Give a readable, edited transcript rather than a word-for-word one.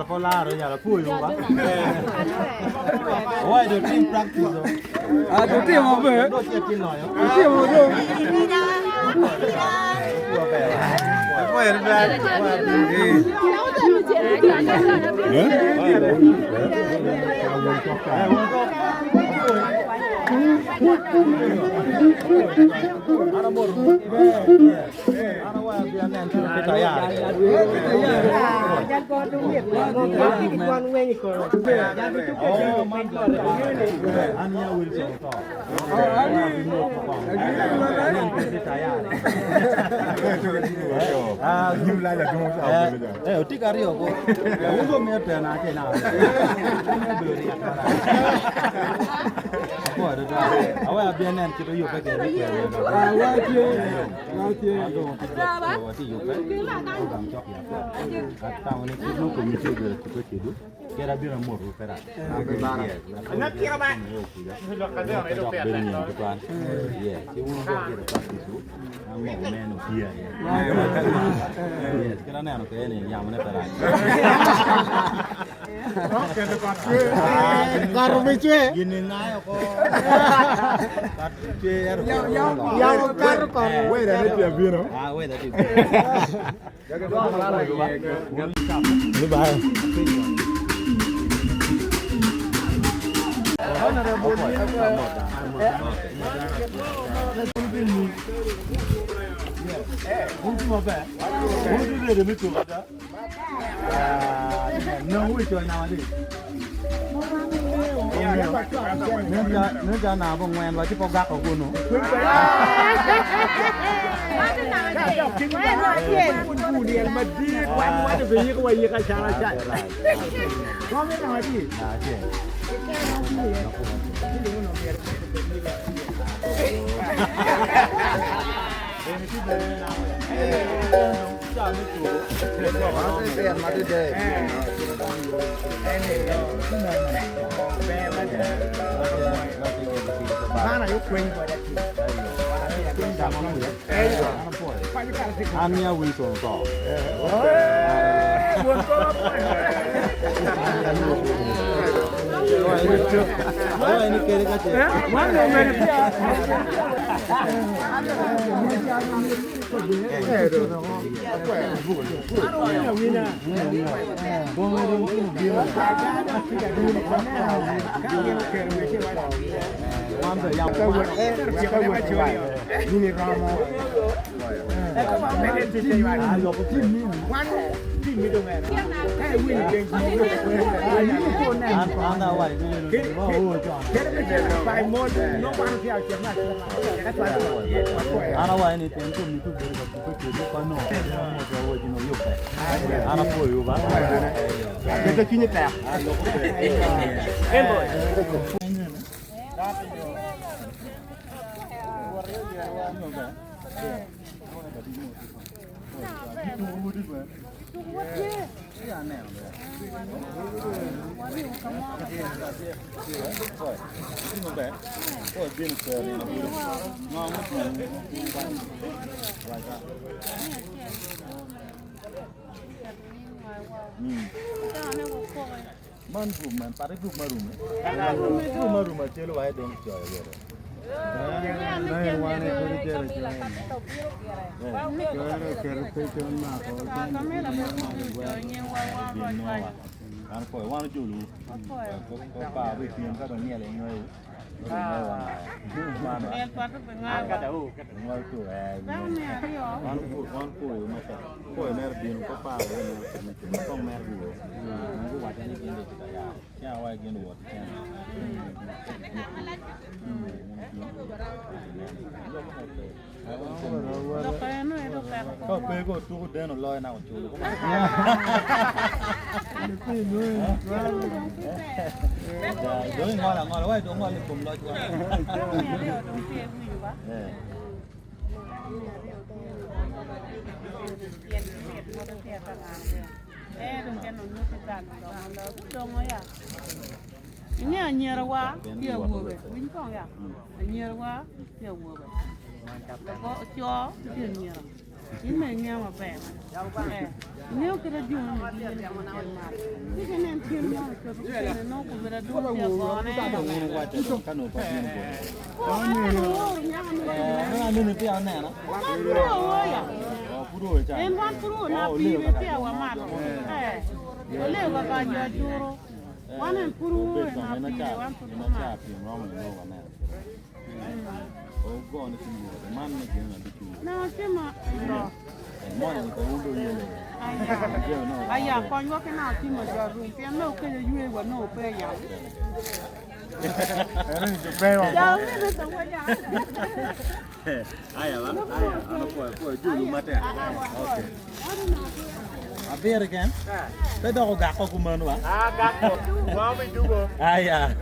Polare, ya la pui va. Why the team practice? Ah, the team over. No check-in now. The team over. Kita kini tak. Emboi. Man rumah, tarik rumah. Rumah celo aja dong coy. Nah, warna kulit celo. Kan koi warna julu. Koi pa bikin kan ni ada yang lain. El pato pengal. Pengal tu Wan koi macam koi merdi koi pa kong merdi. Aku wajah ni gini kita ya. Ya wajah gini buat. Kau pego tu dan loy nak julu. Jadi ngol wai tu ngol kum loy tu. Ini nyerwa dia buat, wincong ya, nyerwa dia buat. Kau cio dia nyer, ini nyer apa? Ini kita jual dia yang mana? Ini kan yang dia kita nak kubur dulu dia gone. Kan apa ni? Ni tiada ni na. Puru je. Wan puru na pi tiada wamat. Boleh kau jual juru. Wan puru na pi wan puru na. Oh, go on the man again. No, Jima. No. Ayah, kau ni kan nak Jima jarum. Pian no kerja you ever no pay ya. Jangan ni semua jangan. Ayah, anak kau julu mati. Okay. Apa kan? Kita dah gak kau kumanu ah? Gak kau. Mau minum. Ayah.